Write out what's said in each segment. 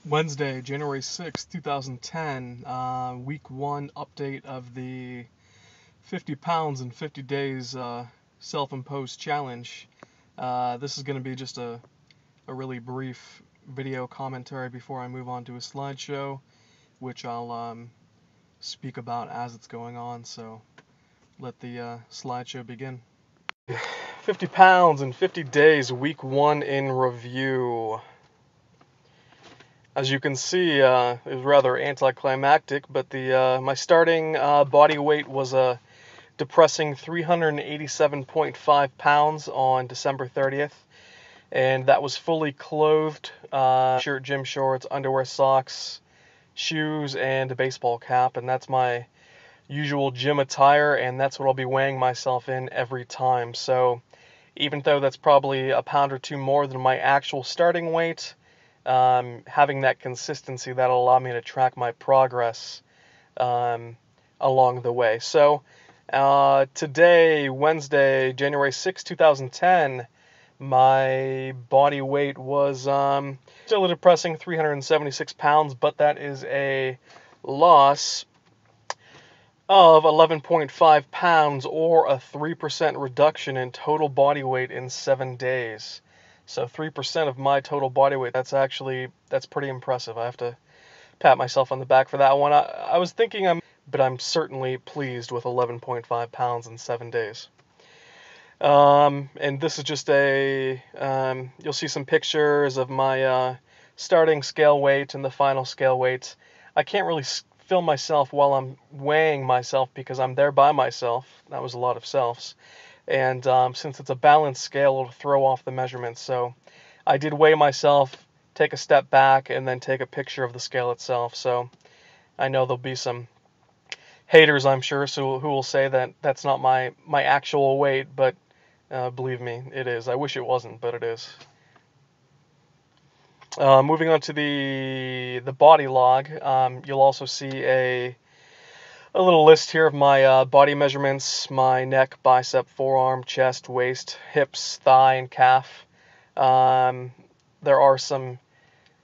Wednesday, January 6th, 2010, week one update of the 50 pounds in 50 days self-imposed challenge. This is going to be just a really brief video commentary before I move on to a slideshow, which I'll speak about as it's going on, so let the slideshow begin. 50 pounds in 50 days, week one in review. As you can see, it was rather anticlimactic, but my starting body weight was a depressing 387.5 pounds on December 30th, and that was fully clothed, shirt, gym shorts, underwear, socks, shoes, and a baseball cap, and that's my usual gym attire, and that's what I'll be weighing myself in every time. So even though that's probably a pound or two more than my actual starting weight, having that consistency, that'll allow me to track my progress along the way. So today, Wednesday, January 6, 2010, my body weight was still a depressing 376 pounds, but that is a loss of 11.5 pounds, or a 3% reduction in total body weight in 7 days. So 3% of my total body weight, that's pretty impressive. I have to pat myself on the back for that one. I was thinking but I'm certainly pleased with 11.5 pounds in 7 days. And this is just you'll see some pictures of my starting scale weight and the final scale weight. I can't really film myself while I'm weighing myself because I'm there by myself. That was a lot of selves. And since it's a balanced scale, it'll throw off the measurements. So I did weigh myself, take a step back, and then take a picture of the scale itself. So I know there'll be some haters, I'm sure, who will say that that's not my actual weight, but believe me, it is. I wish it wasn't, but it is. Moving on to the body log, you'll also see a little list here of my body measurements: my neck, bicep, forearm, chest, waist, hips, thigh, and calf. There are some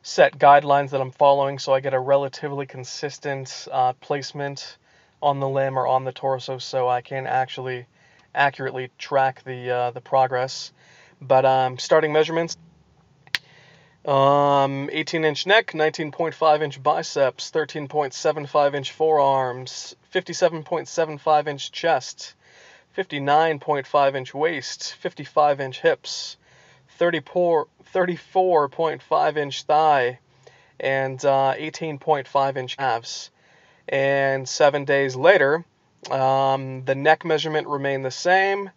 set guidelines that I'm following, so I get a relatively consistent placement on the limb or on the torso, so I can actually accurately track the progress. But starting measurements: 18-inch neck, 19.5-inch biceps, 13.75-inch forearms, 57.75-inch chest, 59.5-inch waist, 55-inch hips, 34.5-inch thigh, and 18.5-inch calves. And 7 days later, the neck measurement remained the same.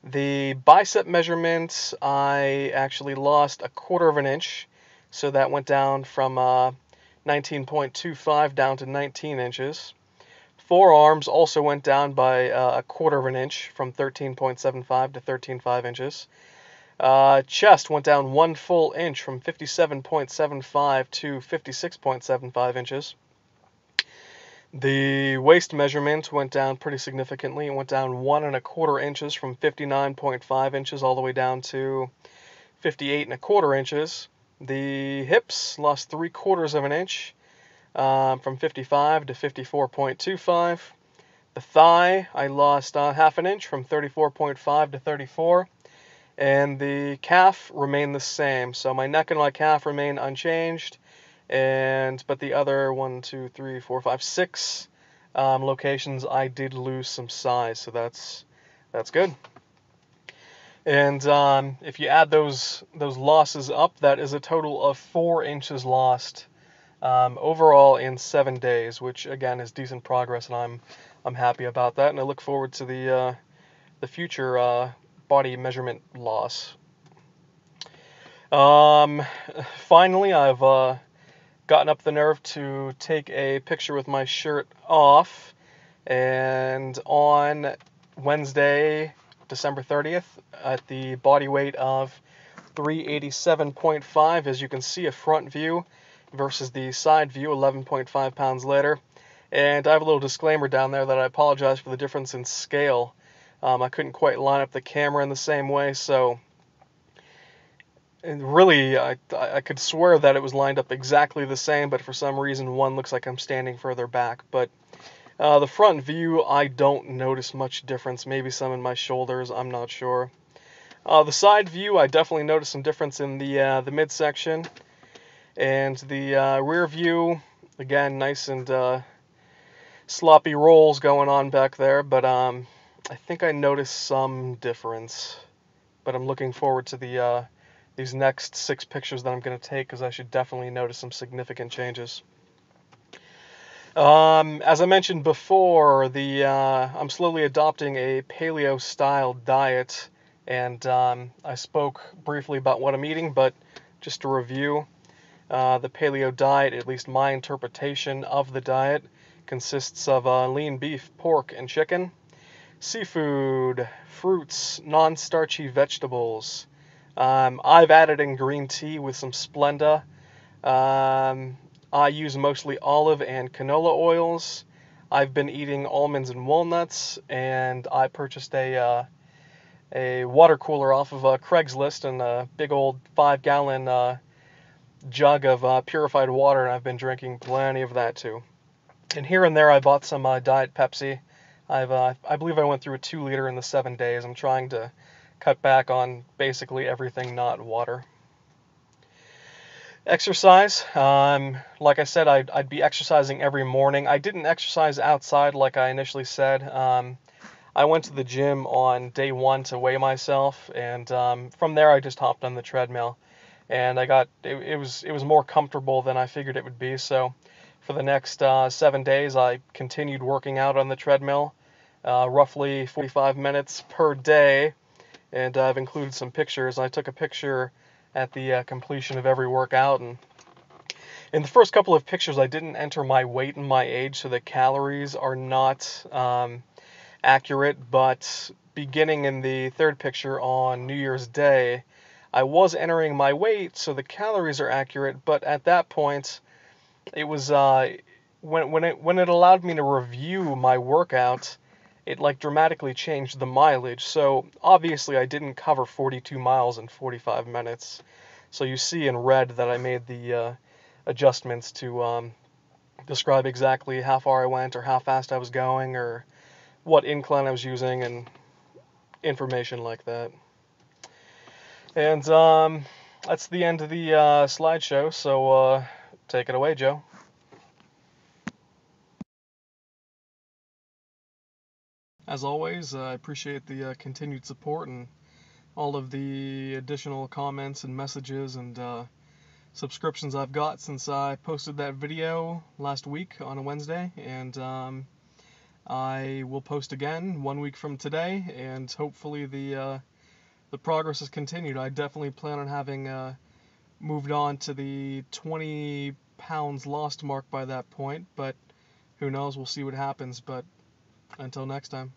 The bicep measurement, I actually lost a quarter of an inch, so that went down from 19.25 down to 19 inches. Forearms also went down by a quarter of an inch, from 13.75 to 13.5 inches. Chest went down 1 full inch, from 57.75 to 56.75 inches. The waist measurement went down pretty significantly. It went down 1¼ inches, from 59.5 inches all the way down to 58¼ inches. The hips lost 3/4 of an inch, from 55 to 54.25. The thigh, I lost ½ an inch, from 34.5 to 34. And the calf remained the same. So my neck and my calf remain unchanged. But the other 6 locations, I did lose some size, so that's good. And if you add those losses up, that is a total of 4 inches lost overall in 7 days, which again is decent progress, and I'm happy about that, and I look forward to the future body measurement loss. Finally, I've gotten up the nerve to take a picture with my shirt off, and on Wednesday, December 30th, at the body weight of 387.5, as you can see, a front view versus the side view, 11.5 pounds later. And I have a little disclaimer down there that I apologize for the difference in scale. I couldn't quite line up the camera in the same way, so And really, I could swear that it was lined up exactly the same, but for some reason one looks like I'm standing further back. But the front view, I don't notice much difference. Maybe some in my shoulders, I'm not sure. The side view, I definitely noticed some difference in the midsection. And the rear view, again, nice and sloppy rolls going on back there. But I think I noticed some difference. But I'm looking forward to these next 6 pictures that I'm going to take, because I should definitely notice some significant changes. As I mentioned before, I'm slowly adopting a paleo style diet, and I spoke briefly about what I'm eating, but just to review, the paleo diet, at least my interpretation of the diet, consists of lean beef, pork, and chicken, seafood, fruits, non-starchy vegetables. I've added in green tea with some Splenda. I use mostly olive and canola oils. I've been eating almonds and walnuts, and I purchased a water cooler off of Craigslist and a big old 5-gallon jug of purified water, and I've been drinking plenty of that too. And here and there, I bought some Diet Pepsi. I believe I went through a 2-liter in the 7 days. I'm trying to cut back on basically everything not water. Exercise. Like I said, I'd be exercising every morning. I didn't exercise outside like I initially said. I went to the gym on day 1 to weigh myself, and from there I just hopped on the treadmill, and it was more comfortable than I figured it would be. So for the next 7 days, I continued working out on the treadmill, roughly 45 minutes per day, and I've included some pictures. I took a picture at the completion of every workout, and in the first couple of pictures I didn't enter my weight and my age, so the calories are not accurate, but beginning in the third picture on New Year's Day, I was entering my weight, so the calories are accurate, but at that point it was when it allowed me to review my workout, it like dramatically changed the mileage. So obviously I didn't cover 42 miles in 45 minutes. So you see in red that I made the adjustments to describe exactly how far I went, or how fast I was going, or what incline I was using, and information like that. And that's the end of the slideshow, so take it away, Joe. As always, I appreciate the continued support and all of the additional comments and messages and subscriptions I've got since I posted that video last week on a Wednesday, and I will post again 1 week from today, and hopefully the progress has continued. I definitely plan on having moved on to the 20 pounds lost mark by that point, but who knows, we'll see what happens. But until next time.